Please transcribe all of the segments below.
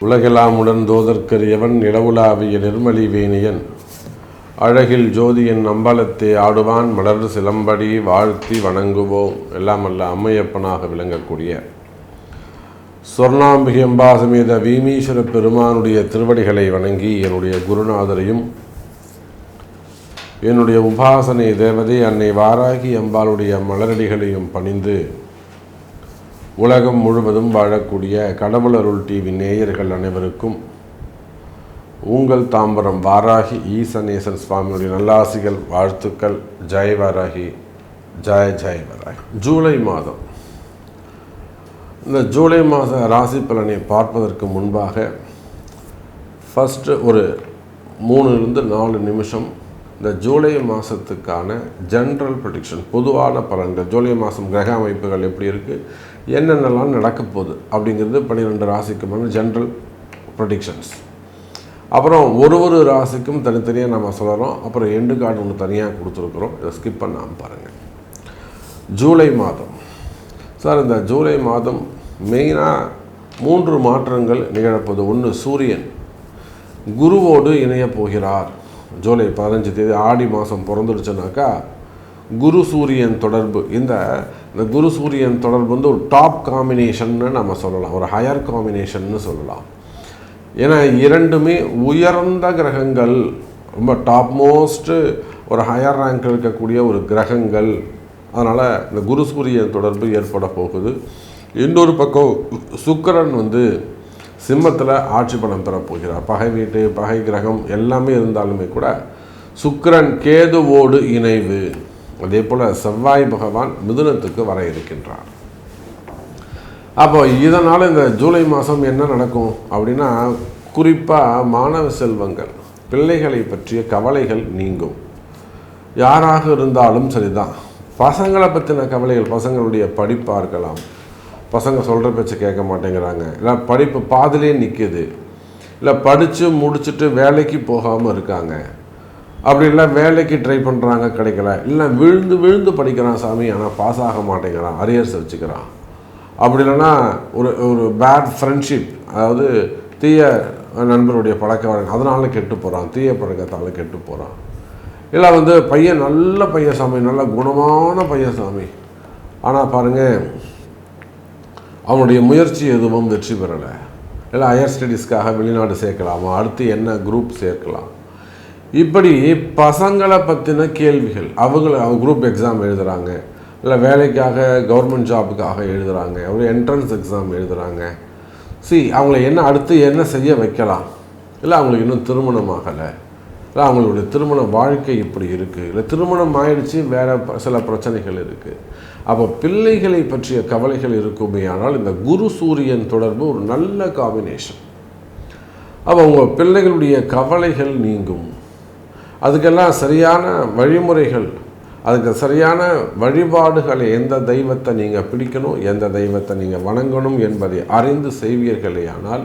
உலகெல்லாம் உடன்தோதற்கரியவன் நிலவுலாவிய நிர்மலி வேணியன் அழகில் ஜோதியின் அம்பலத்தை ஆடுவான் மலர் சிலம்படி வாழ்த்தி வணங்குவோம். எல்லாம் அல்ல அம்மையப்பனாக விளங்கக்கூடிய சொர்ணாம்பிகை அம்பாசமேத வீமீஸ்வர பெருமானுடைய திருவடிகளை வணங்கி என்னுடைய குருநாதரையும் என்னுடைய உபாசனை தேவதை அன்னை வாராகி அம்பாளுடைய மலரடிகளையும் பணிந்து உலகம் முழுவதும் வாழக்கூடிய கடவுளருள் டிவி நேயர்கள் அனைவருக்கும் உங்கள் தாம்பரம் வாராகி ஈசநேசன் சுவாமியுடைய நல்லாசிகள் வாழ்த்துக்கள். ஜெய் வாராகி, ஜெய் ஜெய் வாராகி. ஜூலை மாதம், இந்த ஜூலை மாத ராசி பலனை பார்ப்பதற்கு முன்பாக ஃபஸ்ட்டு ஒரு 3-4 நிமிஷம் இந்த ஜூலை மாதத்துக்கான ஜென்ரல் ப்ரெடிக்ஷன், பொதுவான பலன்கள், ஜூலை மாதம் கிரக அமைப்புகள் எப்படி இருக்குது, என்னென்னலாம் நடக்க போகுது அப்படிங்கிறது 12 ராசிக்குமான ஜென்ரல் ப்ரெடிக்ஷன்ஸ். அப்புறம் ஒரு ராசிக்கும் தனித்தனியாக நம்ம சொல்கிறோம். அப்புறம் எண்டு கார்டு ஒன்று தனியாக கொடுத்துருக்குறோம், இதை ஸ்கிப் பண்ணாமல் பாருங்கள். ஜூலை மாதம் சார், இந்த ஜூலை மாதம் மெயினாக 3 மாற்றங்கள் நிகழப்போகுது. ஒன்று, சூரியன் குருவோடு இணையப் போகிறார். ஜூலை 15 தேதி ஆடி மாதம் பிறந்துடுச்சுனாக்கா குரு சூரியன் தொடர்பு, இந்த குரு சூரியன் தொடர்பு வந்து ஒரு டாப் காம்பினேஷன்னு நம்ம சொல்லலாம், ஒரு ஹையர் காம்பினேஷன்னு சொல்லலாம். ஏன்னா இரண்டுமே உயர்ந்த கிரகங்கள், ரொம்ப டாப் மோஸ்ட்டு ஒரு ஹையர் ரேங்க் இருக்கக்கூடிய ஒரு கிரகங்கள். அதனால் இந்த குரு சூரியன் தொடர்பு ஏற்பட போகுது. இன்னொரு பக்கம் சுக்கிரன் வந்து சிம்மத்தில் ஆட்சி பலம் பெறப்போகிறார். பகை வீட்டு, பகை கிரகம் எல்லாமே இருந்தாலுமே கூட சுக்கிரன் கேதுவோடு இணைவு. அதே போல் செவ்வாய் பகவான் மிதுனத்துக்கு வர இருக்கின்றார். அப்போ இதனால் இந்த ஜூலை மாதம் என்ன நடக்கும் அப்படின்னா, குறிப்பாக மாணவ செல்வங்கள், பிள்ளைகளை பற்றிய கவலைகள் நீங்கும். யாராக இருந்தாலும் சரிதான். பசங்களை பற்றின கவலைகள், பசங்களுடைய படிப்பாக இருக்கலாம், பசங்க சொல்கிற பேச்சு கேட்க மாட்டேங்கிறாங்க, இல்லை படிப்பு பாதிலே நிற்கிது, இல்லை படித்து முடிச்சுட்டு வேலைக்கு போகாமல் இருக்காங்க, அப்படி இல்லை வேலைக்கு ட்ரை பண்ணுறாங்க கிடைக்கல, இல்லை விழுந்து விழுந்து படிக்கிறான் சாமி ஆனால் பாஸ் ஆக மாட்டேங்கிறான், அரியர்ஸ் வச்சுக்கிறான், அப்படி இல்லைன்னா ஒரு பேட் ஃப்ரெண்ட்ஷிப், அதாவது தீய நண்பருடைய பழக்க வழக்கம், அதனால கெட்டு போகிறான், தீய பழக்கத்தால் கெட்டு போகிறான், இல்லை வந்து பையன் நல்ல பையன் சாமி, நல்ல குணமான பையன் சாமி, ஆனால் பாருங்கள் அவனுடைய முயற்சி எதுவும் வெற்றி பெறலை, இல்லை ஹையர் ஸ்டடீஸ்க்காக வெளிநாடு சேர்க்கலாமா, அடுத்து என்ன குரூப் சேர்க்கலாம், இப்படி பசங்களை பற்றின கேள்விகள். அவங்க குரூப் எக்ஸாம் எழுதுகிறாங்க, இல்லை வேலைக்காக கவர்மெண்ட் ஜாபுக்காக எழுதுகிறாங்க, ஒரு என்ட்ரன்ஸ் எக்ஸாம் எழுதுகிறாங்க. அவங்கள என்ன அடுத்து என்ன செய்ய வைக்கலாம், இல்லை அவங்களுக்கு இன்னும் திருமணம் ஆகலை, இல்லை அவங்களுடைய திருமண வாழ்க்கை இப்படி இருக்குது, இல்லை திருமணம் ஆயிடுச்சு, வேறு சில பிரச்சனைகள் இருக்குது. அப்போ பிள்ளைகளை பற்றிய கவலைகள் இருக்குமே. ஆனால் இந்த குரு சூரியன் தொடர்பு ஒரு நல்ல காம்பினேஷன். அப்போ உங்கள் பிள்ளைகளுடைய கவலைகள் நீங்கும். அதுக்கெல்லாம் சரியான வழிமுறைகள், அதுக்கு சரியான வழிபாடுகளை, எந்த தெய்வத்தை நீங்கள் பிடிக்கணும், எந்த தெய்வத்தை நீங்கள் வணங்கணும் என்பதை அறிந்து செய்வீர்களே ஆனால்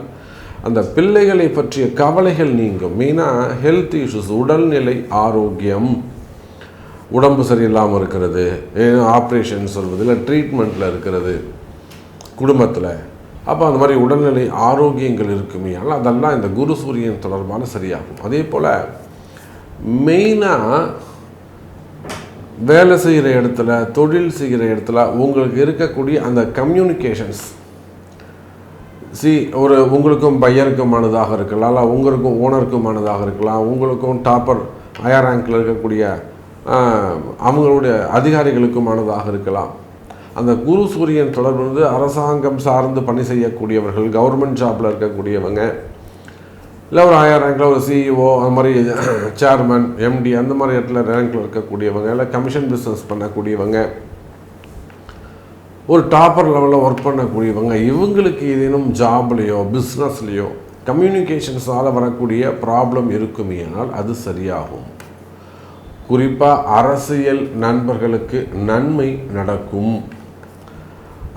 அந்த பிள்ளைகளை பற்றிய கவலைகள் நீங்கும். மெயினாக ஹெல்த் இஷ்யூஸ், உடல்நிலை ஆரோக்கியம், உடம்பு சரியில்லாமல் இருக்கிறது, ஆப்ரேஷன் சொல்வது, இல்லை ட்ரீட்மெண்ட்டில் இருக்கிறது குடும்பத்தில், அப்போ அந்த மாதிரி உடல்நிலை ஆரோக்கியங்கள் இருக்குமே. ஆனால் அதெல்லாம் இந்த குரு சூரியன் தொடர்பான சரியாகும். அதே போல் மெயினாக வேலை செய்கிற இடத்துல, தொழில் செய்கிற இடத்துல உங்களுக்கு இருக்கக்கூடிய அந்த கம்யூனிகேஷன்ஸ், உங்களுக்கும் பையனுக்குமானதாக இருக்கலாம், இல்லை உங்களுக்கும் ஓனருக்குமானதாக இருக்கலாம், உங்களுக்கும் டாப்பர் ஹையர் ரேங்கில் இருக்கக்கூடிய அவங்களுடைய அதிகாரிகளுக்குமானதாக இருக்கலாம். அந்த குரு சூரியன் தொடர்பு வந்து அரசாங்கம் சார்ந்து பணி செய்யக்கூடியவர்கள், கவர்மெண்ட் ஜாப்பில் இருக்கக்கூடியவங்க, இல்லை ஒரு ஹையர் ரேங்கில் ஒரு சிஇஓ, அந்த மாதிரி சேர்மன், எம்டி, அந்த மாதிரி இடத்துல ரேங்கில் இருக்கக்கூடியவங்க, இல்லை கமிஷன் பிஸ்னஸ் பண்ணக்கூடியவங்க, ஒரு டாப்பர் லெவலில் ஒர்க் பண்ணக்கூடியவங்க, இவங்களுக்கு ஏதேனும் ஜாப்லேயோ பிஸ்னஸ்லேயோ கம்யூனிகேஷன்ஸால் வரக்கூடிய ப்ராப்ளம் இருக்குமே ஆனால் அது சரியாகும். குறிப்பாக அரசியல் நண்பர்களுக்கு நன்மை நடக்கும்.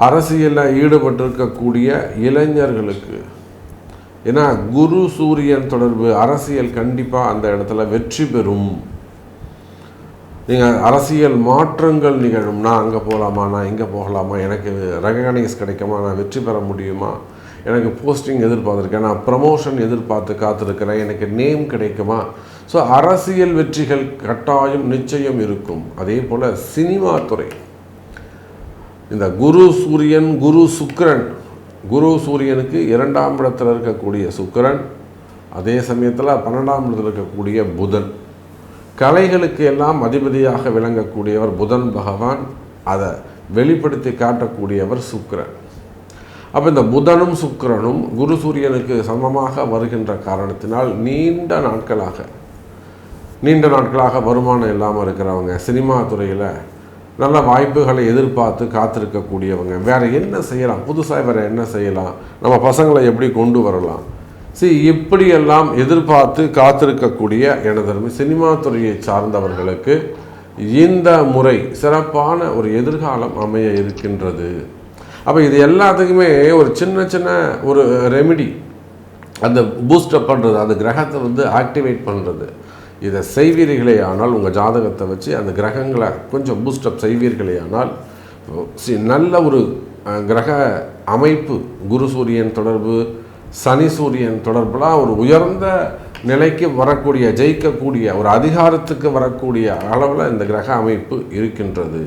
அரசியலில் ஈடுபட்டிருக்கக்கூடிய இளைஞர்களுக்கு, ஏன்னா குரு சூரியன் தொடர்பு, அரசியல் கண்டிப்பாக அந்த இடத்துல வெற்றி பெறும். நீங்கள் அரசியல் மாற்றங்கள் நிகழும். நான் அங்கே போகலாமா, நான் இங்கே போகலாமா, எனக்கு ரெகக்னைஸ் கிடைக்குமா, நான் வெற்றி பெற முடியுமா, எனக்கு போஸ்டிங் எதிர்பார்த்துருக்கேன், நான் ப்ரமோஷன் எதிர்பார்த்து காத்திருக்கிறேன், எனக்கு நேம் கிடைக்குமா. ஸோ அரசியல் வெற்றிகள் கட்டாயம் நிச்சயம் இருக்கும். அதே போல் சினிமா துறை, இந்த குரு சூரியன் குரு சுக்கிரன், குரு சூரியனுக்கு 2ஆம் இடத்தில் இருக்கக்கூடிய சுக்கிரன், அதே சமயத்தில் 12ஆம் இடத்தில் இருக்கக்கூடிய புதன், கலைகளுக்கு எல்லாம் அதிபதியாக விளங்கக்கூடியவர் புதன் பகவான், அதை வெளிப்படுத்தி காட்டக்கூடியவர் சுக்கிரன். அப்போ இந்த புதனும் சுக்கிரனும் குரு சூரியனுக்கு சமமாக வருகின்ற காரணத்தினால் நீண்ட நாட்களாக வருமானம் இல்லாமல் இருக்கிறவங்க, சினிமா துறையில் நல்ல வாய்ப்புகளை எதிர்பார்த்து காத்திருக்கக்கூடியவங்க, வேறு என்ன செய்யலாம், புதுசாக வேறு என்ன செய்யலாம், நம்ம பசங்களை எப்படி கொண்டு வரலாம், இப்படியெல்லாம் எதிர்பார்த்து காத்திருக்கக்கூடிய எனது சினிமா துறையை சார்ந்தவர்களுக்கு இந்த முறை சிறப்பான ஒரு எதிர்காலம் அமைய இருக்கின்றது. அப்போ இது எல்லாத்துக்குமே ஒரு சின்ன ஒரு ரெமிடி, அந்த பூஸ்டப் பண்ணுறது, அந்த கிரகத்தை ஆக்டிவேட் பண்ணுறது, இதை செய்வீர்களே ஆனால் உங்கள் ஜாதகத்தை வச்சு அந்த கிரகங்களை கொஞ்சம் பூஸ்டப் செய்வீர்களே ஆனால் நல்ல ஒரு கிரக அமைப்பு, குரு சூரியன் தொடர்பு, சனி சூரியன் தொடர்புலாம் ஒரு உயர்ந்த நிலைக்கு வரக்கூடிய, ஜெயிக்கக்கூடிய, ஒரு அதிகாரத்துக்கு வரக்கூடிய அளவில் இந்த கிரக அமைப்பு இருக்கின்றது.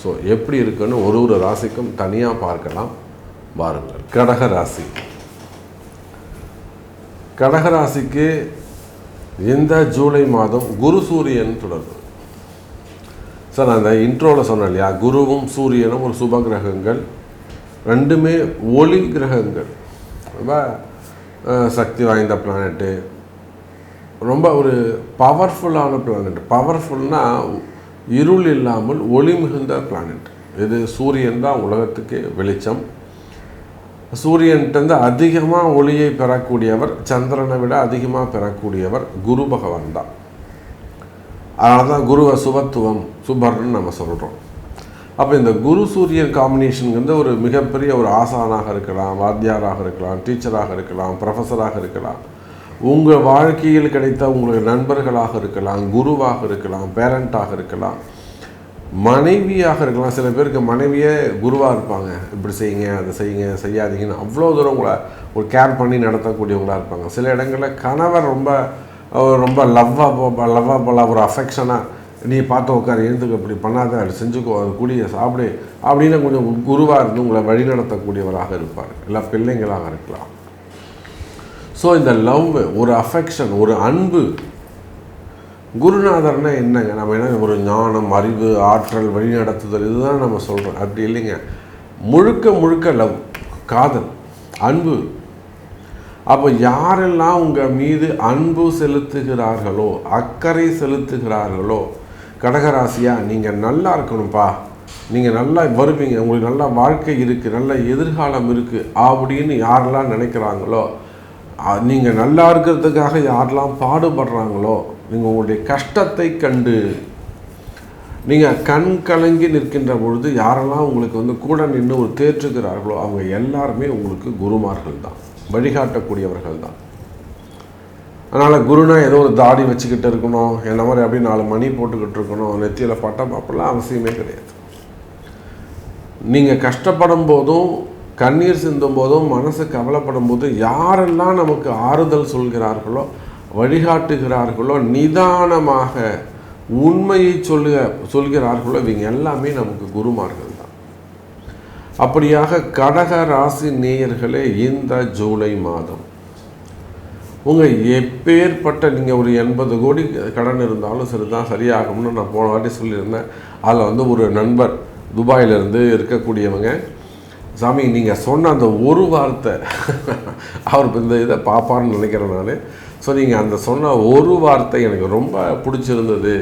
ஸோ எப்படி இருக்குன்னு ஒரு ராசிக்கும் தனியாக பார்க்கலாம். வாருங்கள். கடகராசிக்கு இந்த ஜூலை மாதம் குரு சூரியன் தொடர்பு. சார் நான் அந்த இன்ட்ரோவில் சொன்னேன் இல்லையா, குருவும் சூரியனும் ஒரு சுப கிரகங்கள், ரெண்டுமே ஒளி கிரகங்கள், ரொம்ப சக்தி வாய்ந்த பிளானெட்டு, ரொம்ப ஒரு பவர்ஃபுல்லான பிளானெட். பவர்ஃபுல்னால் இருள் இல்லாமல் ஒளி மிகுந்த பிளானெட். இது சூரியன் தான் உலகத்துக்கு வெளிச்சம். சூரியன்கிட்ட அதிகமாக ஒளியை பெறக்கூடியவர், சந்திரனை விட அதிகமாக பெறக்கூடியவர் குரு பகவான் தான். அதனால தான் குருவை சுபத்துவம், சுபர்ன்னு நம்ம சொல்கிறோம். அப்போ இந்த குரு சூரியன் காம்பினேஷன் ஒரு மிகப்பெரிய ஒரு ஆசானாக இருக்கலாம், வாத்தியாராக இருக்கலாம், டீச்சராக இருக்கலாம், ப்ரொஃபஸராக இருக்கலாம், உங்கள் வாழ்க்கையில் கிடைத்த உங்களுடைய நண்பர்களாக இருக்கலாம், குருவாக இருக்கலாம், பேரண்ட்டாக இருக்கலாம், மனைவியாக இருக்கலாம். சில பேருக்கு மனைவியே குருவாக இருப்பாங்க. இப்படி செய்யுங்க, அதை செய்யுங்க, செய்யாதீங்கன்னு அவ்வளோ தூரம் உங்களை ஒரு கேர் பண்ணி நடத்தக்கூடியவங்களாக இருப்பாங்க. சில இடங்களில் கணவர் ரொம்ப லவ்வாக ஒரு அஃபெக்ஷனாக, நீ பார்த்து உட்கார, எழுந்துக்க, இப்படி பண்ணாத, அது செஞ்சுக்கோ, அது கூடிய சாப்பிடு அப்படின்னு கொஞ்சம் குருவாக இருந்து உங்களை வழிநடத்தக்கூடியவராக இருப்பார். இல்லை பிள்ளைங்களாக இருக்கலாம். ஸோ இந்த லவ், ஒரு அஃபெக்ஷன், ஒரு அன்பு, குருநாதர்னா என்னங்க, நம்ம என்ன ஒரு ஞானம், அறிவு, ஆற்றல், வழிநடத்துதல், இதுதான் நம்ம சொல்கிறோம். அப்படி இல்லைங்க, முழுக்க லவ், காதல், அன்பு. அப்போ யாரெல்லாம் உங்கள் மீது அன்பு செலுத்துகிறார்களோ, அக்கறை செலுத்துகிறார்களோ, கடகராசியாக நீங்கள் நல்லா இருக்கணும்ப்பா, நீங்கள் நல்லா வருவீங்க, உங்களுக்கு நல்ல வாழ்க்கை இருக்குது, நல்ல எதிர்காலம் இருக்குது அப்படின்னு யாரெல்லாம் நினைக்கிறாங்களோ, நீங்கள் நல்லா இருக்கிறதுக்காக யாரெல்லாம் பாடுபடுறாங்களோ, நீங்கள் உங்களுடைய கஷ்டத்தை கண்டு நீங்கள் கண் கலங்கி நிற்கின்ற பொழுது யாரெல்லாம் உங்களுக்கு கூட நின்று ஒரு தேற்றுகிறார்களோ, அவங்க எல்லாருமே உங்களுக்கு குருமார்கள் தான், வழிகாட்டக்கூடியவர்கள் தான். அதனால் குருனா ஏதோ ஒரு தாடி வச்சுக்கிட்டு இருக்கணும், என்ன மாதிரி அப்படி 4 மணி போட்டுக்கிட்டு இருக்கணும், நெத்தியில் பட்டம், அப்படிலாம் அவசியமே கிடையாது. நீங்கள் கஷ்டப்படும் போதும், கண்ணீர் சிந்தும் போதும், மனசு கவலைப்படும் போது யாரெல்லாம் நமக்கு ஆறுதல் சொல்கிறார்களோ, வழிகாட்டுகிறார்களோ, நிதானமாக உண்மையை சொல்கிறார்களோ, இவங்க எல்லாமே நமக்கு குருமார்கள் தான். அப்படியாக கடக ராசி நேயர்களே, இந்த ஜூலை மாதம் உங்கள் எப்பேற்பட்ட, நீங்கள் ஒரு 80 கோடி கடன் இருந்தாலும் சரிதான், சரியாகும்னு நான் போன வாட்டி சொல்லியிருந்தேன். அதில் ஒரு நண்பர் துபாயிலிருந்து இருக்கக்கூடியவங்க, சாமி நீங்கள் சொன்ன அந்த ஒரு வார்த்தை, அவர் இந்த இதை பார்ப்பார்னு நினைக்கிறேன் நான். ஸோ நீங்கள் அந்த சொன்ன ஒரு வார்த்தை எனக்கு ரொம்ப பிடிச்சிருந்தது,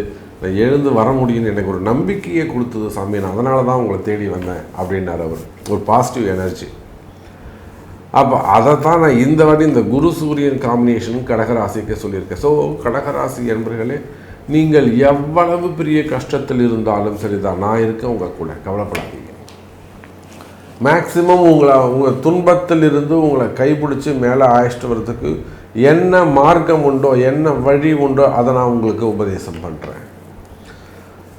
நான் எழுந்து வர முடியும்னு எனக்கு ஒரு நம்பிக்கையை கொடுத்தது சாமி, நான் அதனால தான் உங்களை தேடி வந்தேன் அப்படின்னார் அவர். ஒரு பாசிட்டிவ் எனர்ஜி. அப்போ அதை தான் நான் இந்த வாட்டி இந்த குரு சூரியன் காம்பினேஷன் கடகராசிக்கு சொல்லியிருக்கேன். ஸோ கடகராசி என்பர்களே, நீங்கள் எவ்வளவு பெரிய கஷ்டத்தில் இருந்தாலும் சரிதான், நான் இருக்கேன் உங்கள் கூட, கவலைப்படாதீங்க. மேக்சிமம் உங்கள் துன்பத்தில் இருந்து உங்களை கைப்பிடிச்சி மேலே அழைச்சிட்டு வர்றதுக்கு என்ன மார்க்கம் உண்டோ, என்ன வழி உண்டோ, அதை நான் உங்களுக்கு உபதேசம் பண்ணுறேன்.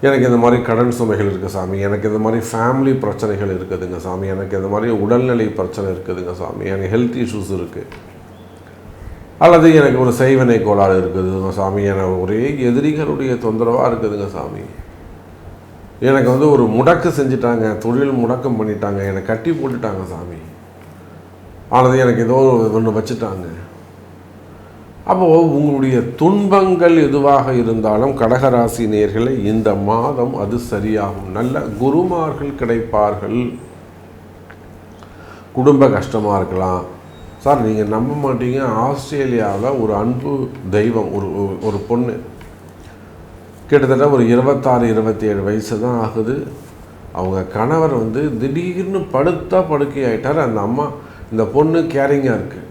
எனக்கு இந்த மாதிரி கடன் சுமைகள் இருக்குது சாமி, எனக்கு இந்த மாதிரி ஃபேமிலி பிரச்சனைகள் இருக்குதுங்க சாமி, எனக்கு இந்த மாதிரி உடல்நிலை பிரச்சனை இருக்குதுங்க சாமி, எனக்கு ஹெல்த் இஷ்யூஸ் இருக்குது, அல்லது எனக்கு ஒரு செய்வனை கோளாறு இருக்குதுங்க சாமி, எனக்கு ஒரே எதிரிகளுடைய தொந்தரவாக இருக்குதுங்க சாமி, எனக்கு ஒரு முடக்கு செஞ்சிட்டாங்க, தொழில் முடக்கம் பண்ணிட்டாங்க, என்னை கட்டி போட்டுட்டாங்க சாமி, அல்லது எனக்கு ஏதோ ஒன்று வச்சுட்டாங்க. அப்போது உங்களுடைய துன்பங்கள் எதுவாக இருந்தாலும் கடகராசி நேயர்களே இந்த மாதம் அது சரியாகும். நல்ல குருமார்கள் கிடைப்பார்கள். குடும்ப கஷ்டமாக இருக்கலாம் சார், நீங்கள் நம்ப மாட்டீங்க, ஆஸ்திரேலியாவில் ஒரு அன்பு தெய்வம் ஒரு பொண்ணு கிட்டத்தட்ட ஒரு 26-27 வயசு தான் ஆகுது. அவங்க கணவர் திடீர்னு படுக்கை ஆகிட்டார். அந்த அம்மா, இந்த பொண்ணு கேரிங்காக இருக்குது,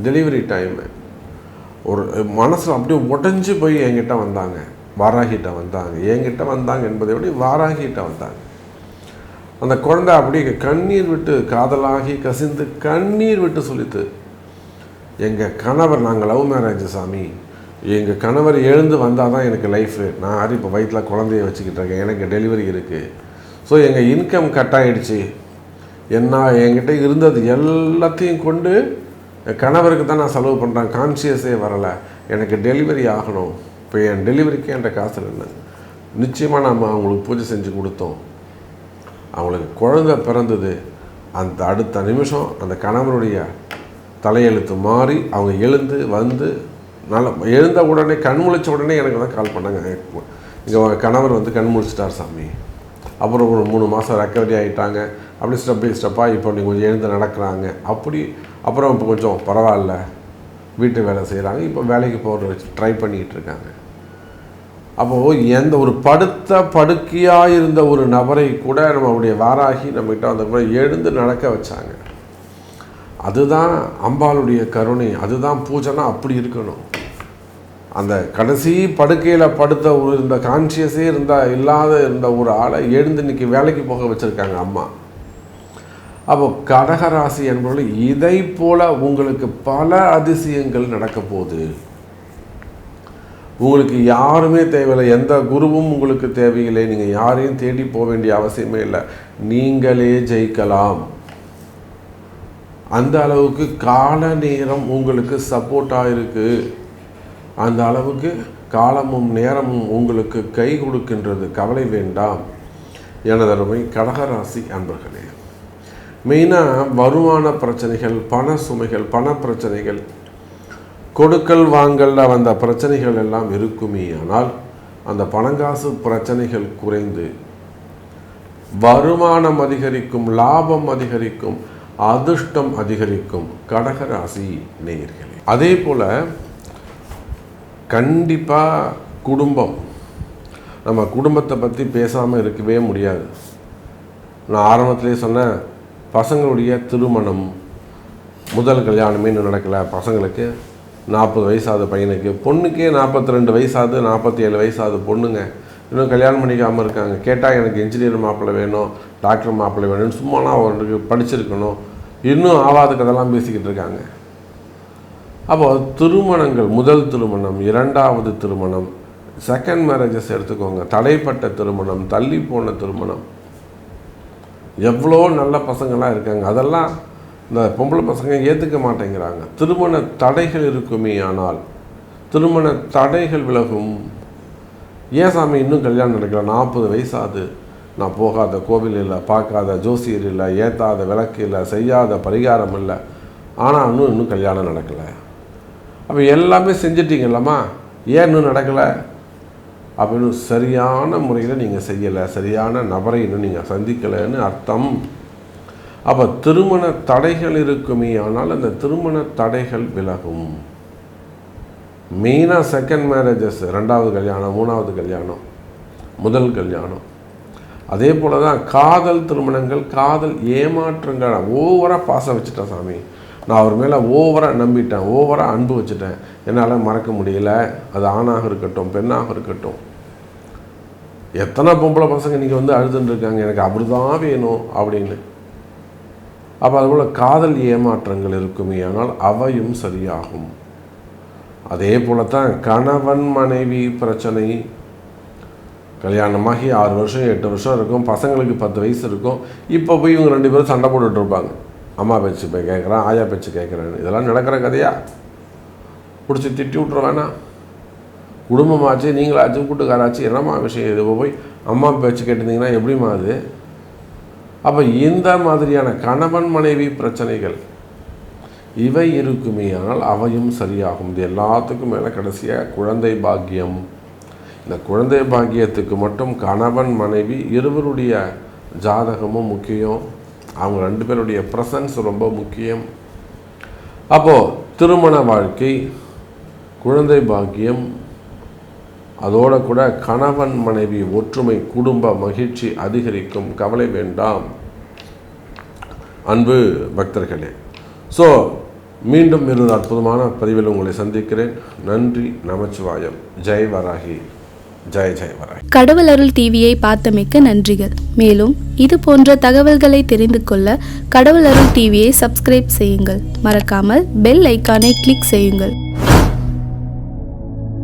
டெலிவரி டைமு. ஒரு மனசில் அப்படியே உடஞ்சி போய் என்கிட்ட வந்தாங்க, வாராகிட்ட வந்தாங்க என்பதை விட வாராகிட்ட வந்தாங்க. அந்த குழந்தை அப்படியே கண்ணீர் விட்டு, காதலாகி கசிந்து கண்ணீர் விட்டு சொல்லித்து, எங்கள் கணவர், நாங்கள் லவ் மேரேஜ் சாமி, எங்கள் கணவர் எழுந்து வந்தால் தான் எனக்கு லைஃபு, நான் இப்போ வயிற்றில் குழந்தைய வச்சுக்கிட்டு இருக்கேன், எனக்கு டெலிவரி இருக்குது, ஸோ எங்கள் இன்கம் கட் ஆகிடுச்சு, என்கிட்ட இருந்தது எல்லாத்தையும் கொண்டு கணவருக்கு தான் நான் செலவு பண்ணுறேன், கான்சியஸே வரலை, எனக்கு டெலிவரி ஆகணும், இப்போ என் டெலிவரிக்கு என்கிட்ட காசு இல்லை. நிச்சயமாக நம்ம அவங்களுக்கு பூஜை செஞ்சு கொடுத்தோம், அவங்களுக்கு குழந்தை பிறந்தது. அந்த அடுத்த நிமிஷம் அந்த கணவருடைய தலையெழுத்து மாறி அவங்க எழுந்து நல்லா எழுந்த உடனே, கண் முழிச்ச உடனே எனக்கு தான் கால் பண்ணாங்க, இங்கே கணவர் கண் முழிச்சிட்டார் சாமி. அப்புறம் ஒரு 3 மாதம் ரெக்கவரி ஆகிட்டாங்க. அப்படி ஸ்டெப் பை ஸ்டெப்பாக இப்போ நீங்கள் கொஞ்சம் எழுந்து நடக்கிறாங்க. அப்புறம் இப்போ கொஞ்சம் பரவாயில்ல, வீட்டு வேலை செய்கிறாங்க, இப்போ வேலைக்கு போகிற ட்ரை பண்ணிக்கிட்டு இருக்காங்க. அப்போது ஒரு படுக்கையாக இருந்த ஒரு நபரை கூட நம்மளுடைய வாராகி நம்மகிட்ட அந்த எழுந்து நடக்க வச்சாங்க. அதுதான் அம்பாளுடைய கருணை, அதுதான் பூஜைனா அப்படி இருக்கணும். அந்த கடைசி படுக்கையில் படுத்த இந்த கான்சியஸே இல்லாத இருந்த ஒரு ஆளை எழுந்து இன்றைக்கி வேலைக்கு போக வச்சுருக்காங்க அம்மா. அப்போ கடகராசி என்பவர்கள் இதை போல் உங்களுக்கு பல அதிசயங்கள் நடக்க போகுது. உங்களுக்கு யாருமே தேவையில்லை, எந்த குருவும் உங்களுக்கு தேவையில்லை, நீங்கள் யாரையும் தேடி போக வேண்டிய அவசியமே இல்லை, நீங்களே ஜெயிக்கலாம். அந்த அளவுக்கு கால நேரம் உங்களுக்கு சப்போர்ட்டாக இருக்குது. அந்த அளவுக்கு காலமும் நேரமும் உங்களுக்கு கை கொடுக்கின்றது. கவலை வேண்டாம் எனதருமை கடகராசி அன்பர்களே. மெயினாக வருமான பிரச்சனைகள், பண சுமைகள், பண பிரச்சனைகள், கொடுக்கல் வாங்கலில் வந்த பிரச்சனைகள் எல்லாம் இருக்குமே. ஆனால் அந்த பணங்காசு பிரச்சனைகள் குறைந்து வருமானம் அதிகரிக்கும், லாபம் அதிகரிக்கும், அதிர்ஷ்டம் அதிகரிக்கும் கடகராசி நேயர்களே. அதே போல் கண்டிப்பாக குடும்பம், நம்ம குடும்பத்தை பற்றி பேசாமல் இருக்கவே முடியாது. நான் ஆரம்பத்திலே சொன்னேன், பசங்களுடைய திருமணம், முதல் கல்யாணமே இன்னும் நடக்கலை. பசங்களுக்கு 40 வயசாகுது பையனுக்கு, பொண்ணுக்கே 42 வயசாகுது, 47 வயசாகுது பொண்ணுங்க, இன்னும் கல்யாணம் பண்ணிக்காமல் இருக்காங்க. கேட்டால் எனக்கு இன்ஜினியர் மாப்பிள்ளை வேணும், டாக்டர் மாப்பிள்ளை வேணும்னு சும்மாலாம் அவருக்கு படிச்சிருக்கணும், இன்னும் ஆவாத கதெல்லாம் பேசிக்கிட்டு இருக்காங்க. அப்போது திருமணங்கள், முதல் திருமணம், 2வது திருமணம், செகண்ட் மேரேஜஸ் எடுத்துக்கோங்க, தடைப்பட்ட திருமணம், தள்ளி போன திருமணம், எவ்வளோ நல்ல பசங்களாம் இருக்காங்க. அதெல்லாம் இந்த பொம்பளை பசங்க ஏற்றுக்க மாட்டேங்கிறாங்க. திருமண தடைகள் இருக்குமே, ஆனால் திருமண தடைகள் விலகும். ஏன் சாமி இன்னும் கல்யாணம் நடக்கல, 40 வயசாகுது, நான் போகாத கோவில் இல்லை, பார்க்காத ஜோசியர் இல்லை, ஏற்றாத விளக்கு இல்லை, செய்யாத பரிகாரம் இல்லை, ஆனால் இன்னும் கல்யாணம் நடக்கலை. அப்போ எல்லாமே செஞ்சிட்டிங்களாம்மா, ஏன் இன்னும் நடக்கலை அப்படின்னு சரியான முறையில் நீங்கள் செய்யலை, சரியான நபரை இன்னும் நீங்கள் சந்திக்கலைன்னு அர்த்தம். அப்போ திருமண தடைகள் இருக்குமே, ஆனால் அந்த திருமண தடைகள் விலகும். மெயினாக செகண்ட் மேரேஜஸ், 2வது கல்யாணம், 3வது கல்யாணம், முதல் கல்யாணம். அதே போல் தான் காதல் திருமணங்கள், காதல் ஏமாற்றங்கள். ஓவராக பாசம் வச்சுட்டேன் சாமி, நான் அவர் மேலே ஓவராக நம்பிட்டேன், ஓவராக அன்பு வச்சுட்டேன், என்னால் மறக்க முடியல. அது ஆணாக இருக்கட்டும், பெண்ணாக இருக்கட்டும். எத்தனை பொம்பளை பசங்க இன்றைக்கி அழுதுன்னு இருக்காங்க, எனக்கு அப்படி தான் வேணும் அப்படின்னு. அப்போ அதுபோல் காதல் ஏமாற்றங்கள் இருக்குமே, ஆனால் அவையும் சரியாகும். அதே போல தான் கணவன் மனைவி பிரச்சனை, கல்யாணமாகி 6 வருஷம் 8 வருஷம் இருக்கும், பசங்களுக்கு 10 வயசு இருக்கும். இப்போ போய் இவங்க 2 பேரும் சண்டை போட்டுட்டு இருப்பாங்க. அம்மா பேச்சு போய் கேட்குறான், ஆயா பேச்சு கேட்குறேன்னு. இதெல்லாம் நடக்கிற கதையா? பிடிச்சி திட்டி விட்ற வேணாம். குடும்பமாச்சு, நீங்களாச்சும் கூட்டுக்காராச்சு, என்னம்மா விஷயம் இது? போய் அம்மா பேச்சு கேட்டிருந்தீங்கன்னா எப்படிமா அது? அப்போ இந்த மாதிரியான கணவன் மனைவி பிரச்சனைகள் இவை இருக்குமே, ஆனால் அவையும் சரியாகும். இது எல்லாத்துக்கும் மேலே கடைசியாக குழந்தை பாக்கியம். இந்த குழந்தை பாக்கியத்துக்கு மட்டும் கணவன் மனைவி இருவருடைய ஜாதகமும் முக்கியம். அவங்க 2 பேருடைய ப்ரெசன்ஸ் ரொம்ப முக்கியம். அப்போது திருமண வாழ்க்கை, குழந்தை பாக்கியம், அதோடு கூட கணவன் மனைவி ஒற்றுமை, குடும்ப மகிழ்ச்சி அதிகரிக்கும். கவலை வேண்டாம் அன்பு பக்தர்களே. ஸோ மீண்டும் ஒரு அற்புதமான பதிவில் உங்களை சந்திக்கிறேன். நன்றி, நமச்சிவாயம். ஜெய் வராகி, ஜெய் ஜெய் வராகி. கடவுள் அருள் டிவியை பார்த்தமைக்க நன்றிகள். மேலும் இது போன்ற தகவல்களை தெரிந்து கொள்ள கடவுள் அருள் டிவியை சப்ஸ்கிரைப் செய்யுங்கள். மறக்காமல் பெல் ஐக்கானை கிளிக் செய்யுங்கள்.